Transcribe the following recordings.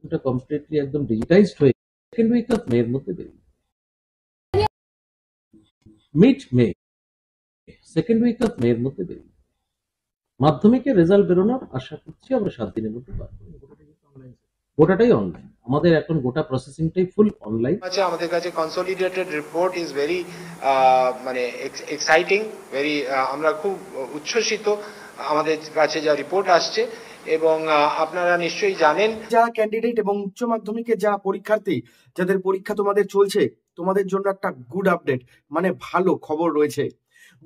এটা কমপ্লিটলি একদম ডিজিটাইজড হয়ে সেকেন্ড উইক অফ মে এর মধ্যে বেরিয়ে mid May second week of May এর মধ্যে বেরিয়ে মাধ্যমিকের রেজাল্ট বেরোনোর আশা করছি আমরা 7 দিনের মধ্যে পাবো। গোটাটাই অনলাইন, আমাদের এখন গোটা প্রসেসিংটাই ফুল অনলাইন আছে। আমাদের কাছে কনসলিডেটেড রিপোর্ট ইজ ভেরি মানে এক্সাইটিং, ভেরি আমরা খুব উচ্ছ্বসিত আমাদের কাছে যা রিপোর্ট আসছে। এবং আপনারা নিশ্চয়ই জানেন যারা ক্যান্ডিডেট এবং উচ্চ মাধ্যমিকে যারা পরীক্ষার্থী, যাদের পরীক্ষা তোমাদের চলছে, তোমাদের জন্য একটা গুড আপডেট, মানে ভালো খবর রয়েছে।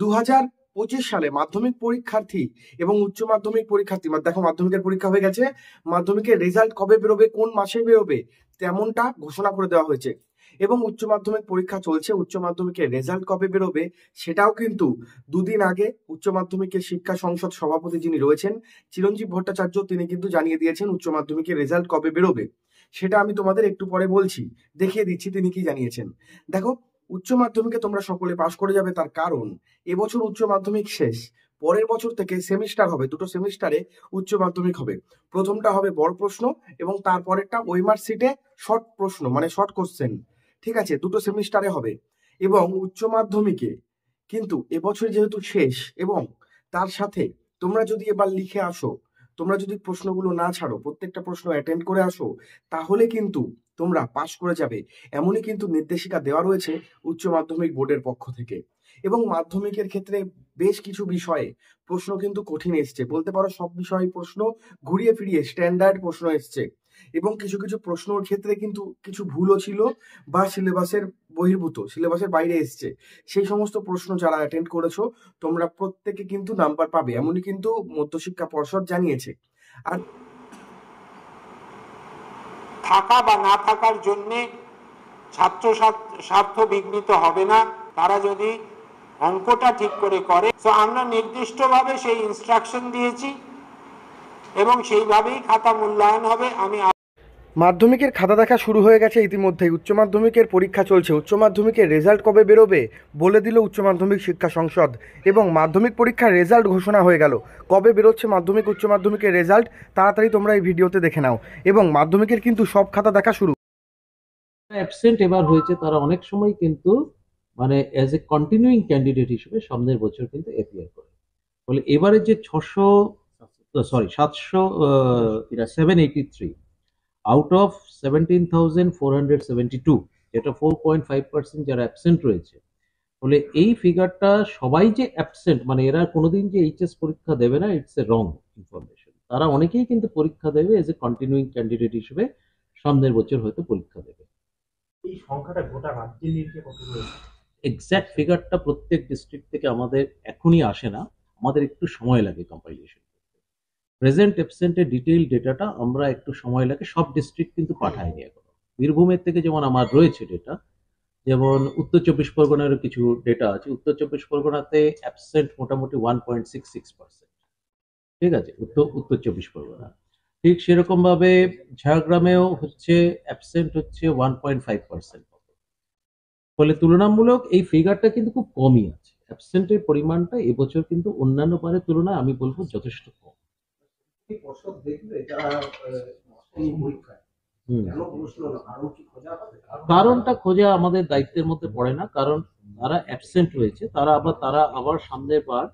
2025 সালে মাধ্যমিক পরীক্ষার্থী এবং উচ্চ মাধ্যমিক পরীক্ষার্থী, দেখো মাধ্যমিকের পরীক্ষা হয়ে গেছে, মাধ্যমিকের রেজাল্ট কবে বেরোবে, কোন মাসে বেরোবে, তেমনটা ঘোষণা করে দেওয়া হয়েছে। এবং উচ্চ মাধ্যমিক পরীক্ষা চলছে, উচ্চ মাধ্যমিকের রেজাল্ট কবে বেরোবে সেটাও কিন্তু দুদিন আগে উচ্চ মাধ্যমিকের শিক্ষা সংসদ সভাপতি যিনি রয়েছেন চিরঞ্জীব ভট্টাচার্য, তিনি কিন্তু জানিয়ে দিয়েছেন উচ্চ মাধ্যমিকের রেজাল্ট কবে বেরোবে। সেটা আমি তোমাদের একটু পরে বলছি, দেখিয়ে দিচ্ছি তিনি কি জানিয়েছেন। দেখো, উচ্চ মাধ্যমিকে তোমরা সকলে পাশ করে যাবে, তার কারণ এবছর উচ্চ মাধ্যমিক শেষ, পরের বছর থেকে সেমিস্টার হবে, দুটো সেমিস্টারে উচ্চ মাধ্যমিক হবে। প্রথমটা হবে বড় প্রশ্ন এবং তারপরেরটা ওয়েমার সিটে শর্ট প্রশ্ন, মানে শর্ট কোশ্চেন, ঠিক আছে, দুটো সেমিস্টারে হবে। এবং উচ্চ মাধ্যমিকে কিন্তু এবছর যেহেতু শেষ, এবং তার সাথে তোমরা যদি এবার লিখে আসো, তোমরা যদি প্রশ্নগুলো না ছাড়ো, প্রত্যেকটা প্রশ্ন অ্যাটেন্ড করে আসো, তাহলে কিন্তু তোমরা পাশ করে যাবে, এমনই কিন্তু নির্দেশিকা দেওয়া রয়েছে উচ্চ মাধ্যমিক বোর্ডের পক্ষ থেকে। এবং মাধ্যমিকের ক্ষেত্রে বেশ কিছু বিষয়ে প্রশ্ন কিন্তু কঠিন এসছে, বলতে পারো সব বিষয়ে প্রশ্ন ঘুরিয়ে ফিরিয়ে স্ট্যান্ডার্ড প্রশ্ন এসছে। এবং কিছু কিছু প্রশ্নের ক্ষেত্রে কিন্তু কিছু ভুলও ছিল বা সিলেবাসের বহির্ভূত, সিলেবাসের বাইরে এসছে। সেই সমস্ত প্রশ্ন যারা অ্যাটেন্ড করেছো তোমরা প্রত্যেকে কিন্তু নাম্বার পাবে, এমনই কিন্তু মধ্যশিক্ষা পর্ষদ জানিয়েছে। আর থাকা বা না থাকার জন্যে ছাত্র স্বার্থ বিঘ্নিত হবে না, তারা যদি অঙ্কটা ঠিক করে করে। তো আমরা নির্দিষ্টভাবে সেই ইনস্ট্রাকশন দিয়েছি এবং সেইভাবেই খাতা মূল্যায়ন হবে। আমি মাধ্যমিকের খাতা দেখা শুরু হয়ে গেছে ইতিমধ্যেই, উচ্চ মাধ্যমিকের পরীক্ষা চলছে, উচ্চ মাধ্যমিকের রেজাল্ট কবে বেরোবে বলে দিল উচ্চ মাধ্যমিক শিক্ষা সংসদ। এবং মাধ্যমিক পরীক্ষার রেজাল্ট ঘোষণা হয়ে গেল, কবে বেরোচ্ছে মাধ্যমিক উচ্চ মাধ্যমিকের রেজাল্ট তাড়াতাড়ি তোমরা এই ভিডিওতে দেখে নাও। এবং মাধ্যমিকের কিন্তু সব খাতা দেখা শুরু। অ্যাবসেন্ট এবার হয়েছে তারা অনেক সময় কিন্তু মানে অ্যাজ এ কন্টিনিউইং ক্যান্ডিডেট হিসেবে সামনের বছর কিন্তু অ্যাপিয়ার করে। বলে এবারে যে 783 আউট অফ 17,472, যেটা 4.5% যারা অ্যাবসেন্ট রয়েছে, বলে এই ফিগারটা সবাই যে অ্যাবসেন্ট মানে এরা কোনোদিন যে এইচএস পরীক্ষা দেবে না, ইটস এ রং ইনফরমেশন। তারা অনেকেই কিন্তু পরীক্ষা দেবে এজ এ কন্টিনিউইং ক্যান্ডিডেট হিসেবে সামনের বছর হয়তো পরীক্ষা দেবে। এই সংখ্যাটা গোটা রাজ্যের নিরিখে কত রয়েছে? এক্স্যাক্ট ফিগারটা প্রত্যেক ডিস্ট্রিক্ট থেকে আমাদের এখনই আসে না, আমাদের একটু সময় লাগে কম্পাইলেশন। প্রেজেন্ট অ্যাবসেন্টের ডিটেইল ডেটাটা আমরা একটু সময় লাগে, সব ডিস্ট্রিক্ট কিন্তু পাঠায়নি এখনো। বীরভূমের থেকে যেমন আমার রয়েছে ডেটা, যেমন উত্তর চব্বিশ পরগনারও কিছু ডেটা আছে। উত্তর চব্বিশ পরগনাতে অ্যাবসেন্ট মোটামুটি 1.66%, ঠিক আছে, উত্তর চব্বিশ পরগনা। ঠিক সেরকম ভাবে ঝাড়গ্রামেও হচ্ছে অ্যাবসেন্ট হচ্ছে 1.5%। ফলে তুলনামূলক এই ফিগারটা কিন্তু খুব কমই আছে, অ্যাবসেন্টের পরিমাণটা এবছর কিন্তু অন্যান্য বারের তুলনায় আমি বলবো যথেষ্ট কম। কারণটা খোঁজা আমাদের দায়িত্বের মধ্যে পড়ে না, কারণ তারা অ্যাবসেন্ট রয়েছে, তারা আবার সামনের বার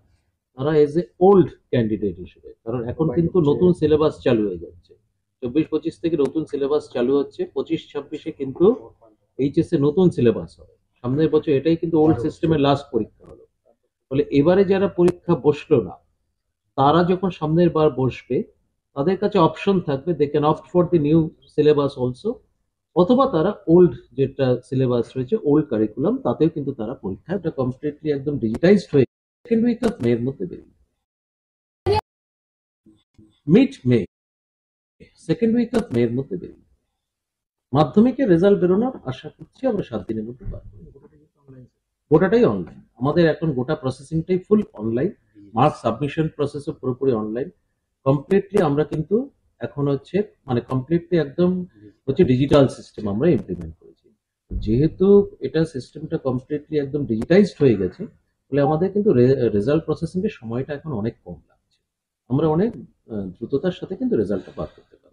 তারা এজ এ ওল্ড ক্যান্ডিডেট হিসেবে, কারণ এখন কিন্তু নতুন সিলেবাস চালু হয়ে যাচ্ছে, 24-25 থেকে নতুন সিলেবাস চালু হচ্ছে, 25-26-এ কিন্তু এইচএস এ নতুন সিলেবাস হবে। সামনের বছর এটাই কিন্তু ওল্ড সিস্টেমের লাস্ট পরীক্ষা হলো। ফলে এবারে যারা পরীক্ষা বসলো না, তারা যখন সামনের বার বসবে তাদের কাছে অপশন থাকবে, they can opt for the new syllabus also, অথবা তারা ওল্ড যেটা সিলেবাস রয়েছে, ওল্ড কারিকুলাম, তাতেও কিন্তু তারা পরীক্ষা, এটা কমপ্লিটলি একদম ডিজিটাইজড হয়ে সেকেন্ড উইক অফ মে এর মধ্যে বেরিয়ে mid May second week of May এর মধ্যে বেরিয়ে মাধ্যমিকের রেজাল্ট বেরোনোর আশা করছি আমরা 7 দিনের মধ্যে পাবো। গোটাটাই অনলাইন, আমাদের এখন গোটা প্রসেসিংটাই ফুল অনলাইন, মার্ক সাবমিশন প্রসেসও পুরোপুরি অনলাইন। কমপ্লিটলি আমরা কিন্তু এখন হচ্ছে মানে কমপ্লিটলি একদম হচ্ছে ডিজিটাল সিস্টেম আমরা ইমপ্লিমেন্ট করেছি। যেহেতু এটা সিস্টেমটা কমপ্লিটলি একদম ডিজিটাইজড হয়ে গেছে, ফলে আমাদের কিন্তু রেজাল্ট প্রসেসিং এর সময়টা এখন অনেক কম লাগছে, আমরা অনেক দ্রুততার সাথে কিন্তু রেজাল্টটা বার করতে পারি।